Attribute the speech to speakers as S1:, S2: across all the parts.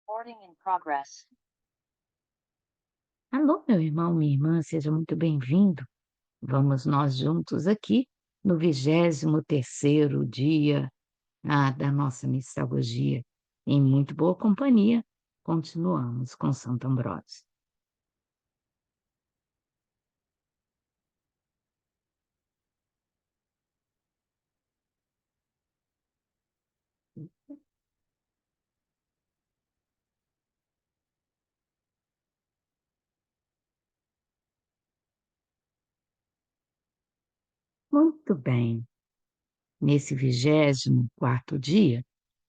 S1: Recording in progress.
S2: Alô, meu irmão, minha irmã, seja muito bem-vindo. Vamos nós juntos aqui no 23º dia da nossa mistagogia. Em muito boa companhia, continuamos com Santo Ambrósio. Muito bem. Nesse 24º dia,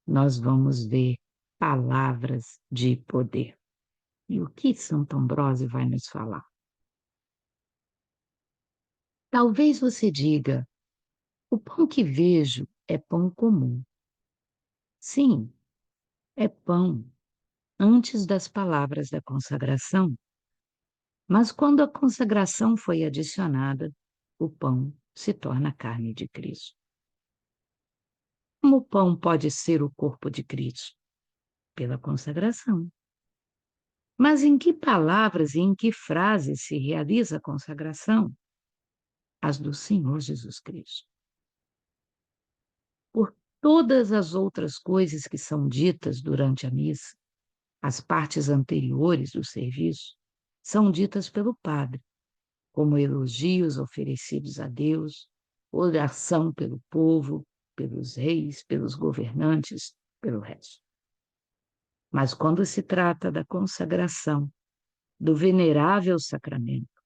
S2: nós vamos ver palavras de poder. E o que Santo Ambrósio vai nos falar? Talvez você diga, o pão que vejo é pão comum. Sim, é pão, antes das palavras da consagração. Mas quando a consagração foi adicionada, o pão se torna carne de Cristo. Como o pão pode ser o corpo de Cristo? Pela consagração. Mas em que palavras e em que frases se realiza a consagração? As do Senhor Jesus Cristo. Por todas as outras coisas que são ditas durante a missa, as partes anteriores do serviço são ditas pelo Padre, como elogios oferecidos a Deus, oração pelo povo, pelos reis, pelos governantes, pelo resto. Mas quando se trata da consagração do venerável sacramento,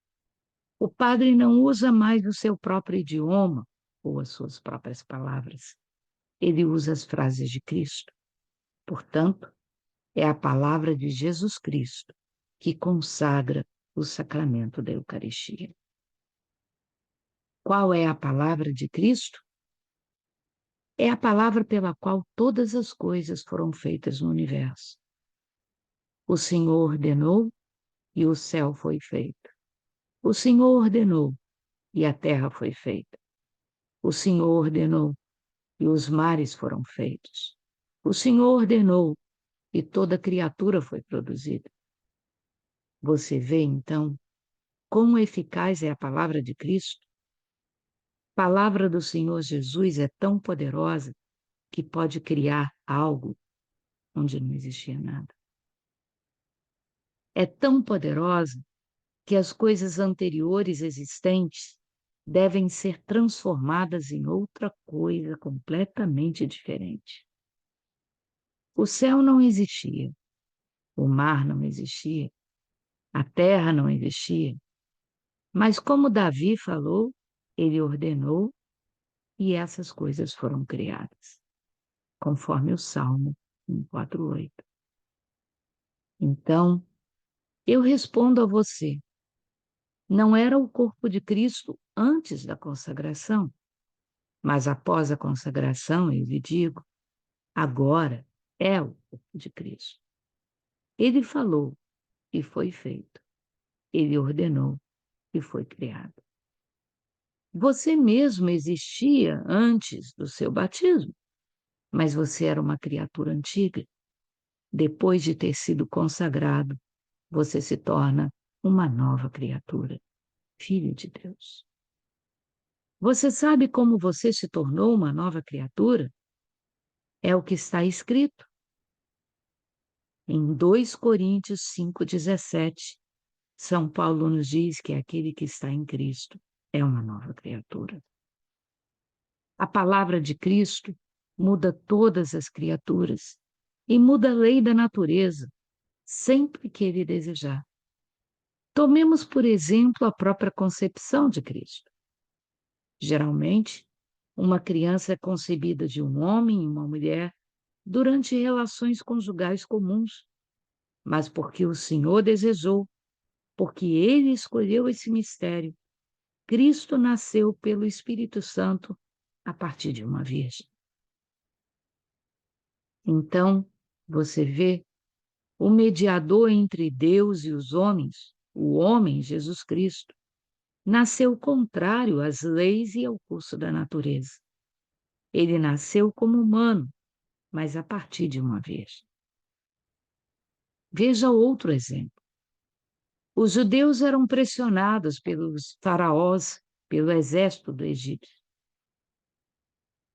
S2: o padre não usa mais o seu próprio idioma ou as suas próprias palavras. Ele usa as frases de Cristo. Portanto, é a palavra de Jesus Cristo que consagra o sacramento da Eucaristia. Qual é a palavra de Cristo? É a palavra pela qual todas as coisas foram feitas no universo. O Senhor ordenou e o céu foi feito. O Senhor ordenou e a terra foi feita. O Senhor ordenou e os mares foram feitos. O Senhor ordenou e toda criatura foi produzida. Você vê, então, quão eficaz é a palavra de Cristo? A palavra do Senhor Jesus é tão poderosa que pode criar algo onde não existia nada. É tão poderosa que as coisas anteriores existentes devem ser transformadas em outra coisa completamente diferente. O céu não existia, o mar não existia, a terra não existia, mas como Davi falou, ele ordenou e essas coisas foram criadas, conforme o Salmo 148. Então, eu respondo a você, não era o corpo de Cristo antes da consagração, mas após a consagração, eu lhe digo, agora é o corpo de Cristo. Ele falou e foi feito. Ele ordenou e foi criado. Você mesmo existia antes do seu batismo, mas você era uma criatura antiga. Depois de ter sido consagrado, você se torna uma nova criatura, filho de Deus. Você sabe como você se tornou uma nova criatura? É o que está escrito em 2 Coríntios 5,17. São Paulo nos diz que aquele que está em Cristo é uma nova criatura. A palavra de Cristo muda todas as criaturas e muda a lei da natureza, sempre que ele desejar. Tomemos, por exemplo, a própria concepção de Cristo. Geralmente, uma criança é concebida de um homem e uma mulher durante relações conjugais comuns, mas porque o Senhor desejou, porque ele escolheu esse mistério, Cristo nasceu pelo Espírito Santo a partir de uma virgem. Então, você vê o mediador entre Deus e os homens, o homem Jesus Cristo, nasceu contrário às leis e ao curso da natureza. Ele nasceu como humano, mas a partir de uma virgem. Veja outro exemplo. Os judeus eram pressionados pelos faraós, pelo exército do Egito.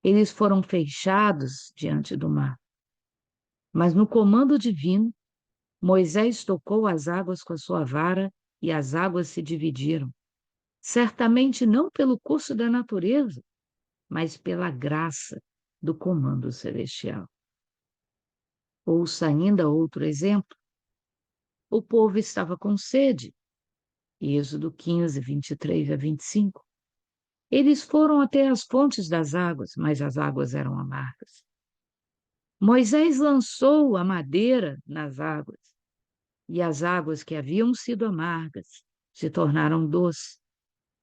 S2: Eles foram fechados diante do mar. Mas no comando divino, Moisés tocou as águas com a sua vara e as águas se dividiram. Certamente não pelo curso da natureza, mas pela graça do comando celestial. Ouça ainda outro exemplo. O povo estava com sede. Êxodo 15, 23 a 25. Eles foram até as fontes das águas, mas as águas eram amargas. Moisés lançou a madeira nas águas, e as águas que haviam sido amargas se tornaram doces.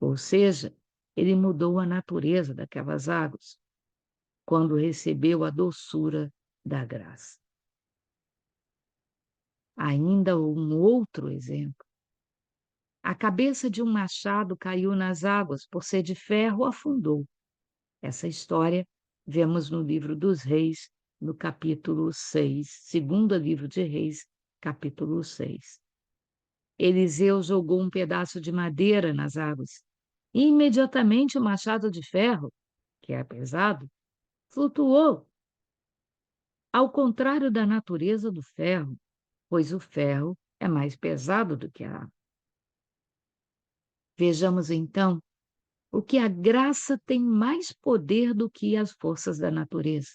S2: Ou seja, ele mudou a natureza daquelas águas quando recebeu a doçura da graça. Ainda um outro exemplo. A cabeça de um machado caiu nas águas, por ser de ferro, afundou. Essa história vemos no livro dos Reis, no capítulo 6, segundo livro de Reis, capítulo 6. Eliseu jogou um pedaço de madeira nas águas, e imediatamente o machado de ferro, que é pesado, flutuou, ao contrário da natureza do ferro, pois o ferro é mais pesado do que a água. Vejamos então o que a graça tem mais poder do que as forças da natureza.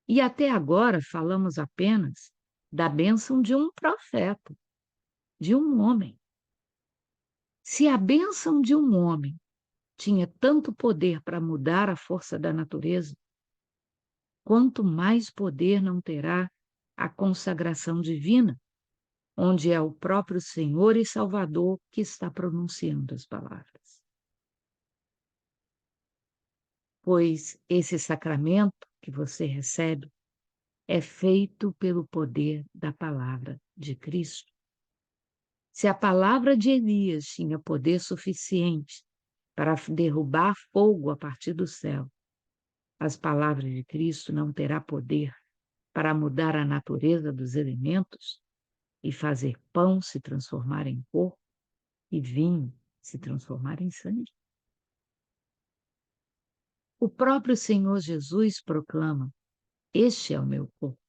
S2: E até agora falamos apenas da bênção de um profeta, de um homem. Se a bênção de um homem tinha tanto poder para mudar a força da natureza, quanto mais poder não terá a consagração divina, onde é o próprio Senhor e Salvador que está pronunciando as palavras. Pois esse sacramento que você recebe é feito pelo poder da palavra de Cristo. Se a palavra de Elias tinha poder suficiente para derrubar fogo a partir do céu, as palavras de Cristo não terá poder para mudar a natureza dos elementos e fazer pão se transformar em corpo e vinho se transformar em sangue? O próprio Senhor Jesus proclama: este é o meu corpo.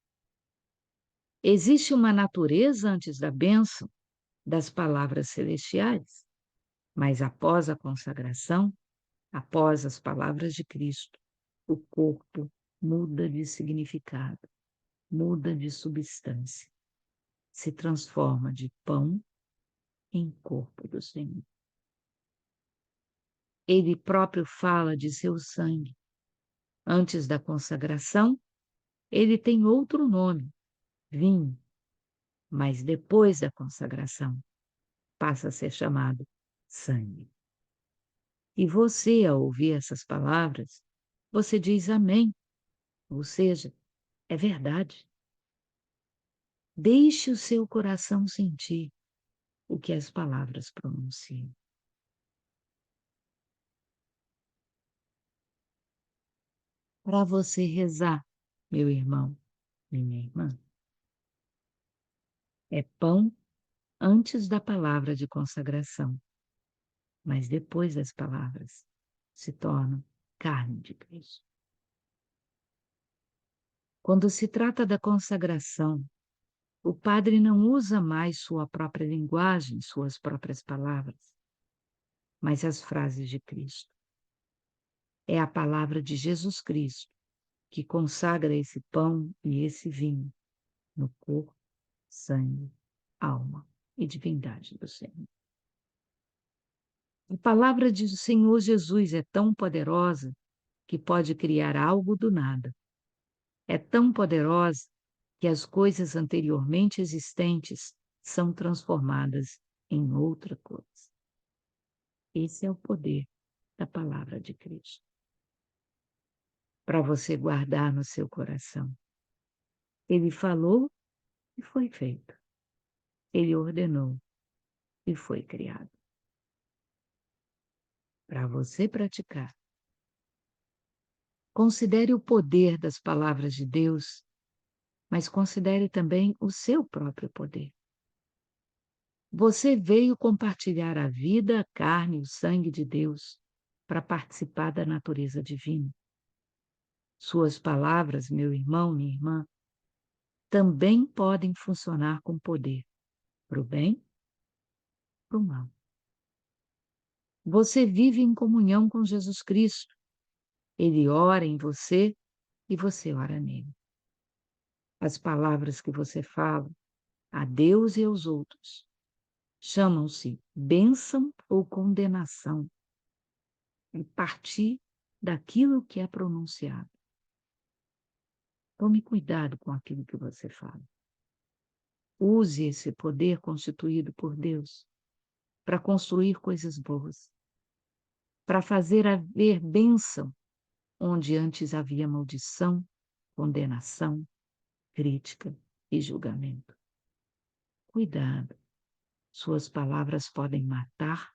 S2: Existe uma natureza antes da bênção das palavras celestiais, mas após a consagração, após as palavras de Cristo, o corpo muda de significado, muda de substância, se transforma de pão em corpo do Senhor. Ele próprio fala de seu sangue. Antes da consagração, ele tem outro nome, vinho, mas depois da consagração, passa a ser chamado sangue. E você, ao ouvir essas palavras, você diz amém, ou seja, é verdade. Deixe o seu coração sentir o que as palavras pronunciam. Para você rezar, meu irmão, minha irmã, é pão antes da palavra de consagração, mas depois das palavras se tornam carne de Cristo. Quando se trata da consagração, o padre não usa mais sua própria linguagem, suas próprias palavras, mas as frases de Cristo. É a palavra de Jesus Cristo que consagra esse pão e esse vinho no corpo, sangue, alma e divindade do Senhor. A palavra do Senhor Jesus é tão poderosa que pode criar algo do nada. É tão poderosa que as coisas anteriormente existentes são transformadas em outra coisa. Esse é o poder da palavra de Cristo. Para você guardar no seu coração. Ele falou e foi feito. Ele ordenou e foi criado. Para você praticar. Considere o poder das palavras de Deus mas considere também o seu próprio poder. Você veio compartilhar a vida, a carne e o sangue de Deus para participar da natureza divina. Suas palavras, meu irmão, minha irmã, também podem funcionar com poder, para o bem, para o mal. Você vive em comunhão com Jesus Cristo. Ele ora em você e você ora nele. As palavras que você fala a Deus e aos outros chamam-se bênção ou condenação, a partir daquilo que é pronunciado. Tome cuidado com aquilo que você fala. Use esse poder constituído por Deus para construir coisas boas, para fazer haver bênção onde antes havia maldição, condenação, crítica e julgamento. Cuidado, suas palavras podem matar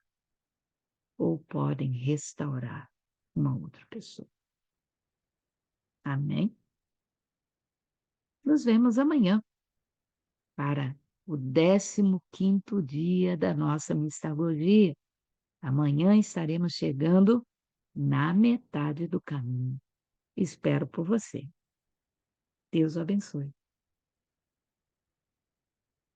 S2: ou podem restaurar uma outra pessoa. Amém? Nos vemos amanhã para o 15º dia da nossa mistagogia. Amanhã estaremos chegando na metade do caminho. Espero por você. Deus o abençoe.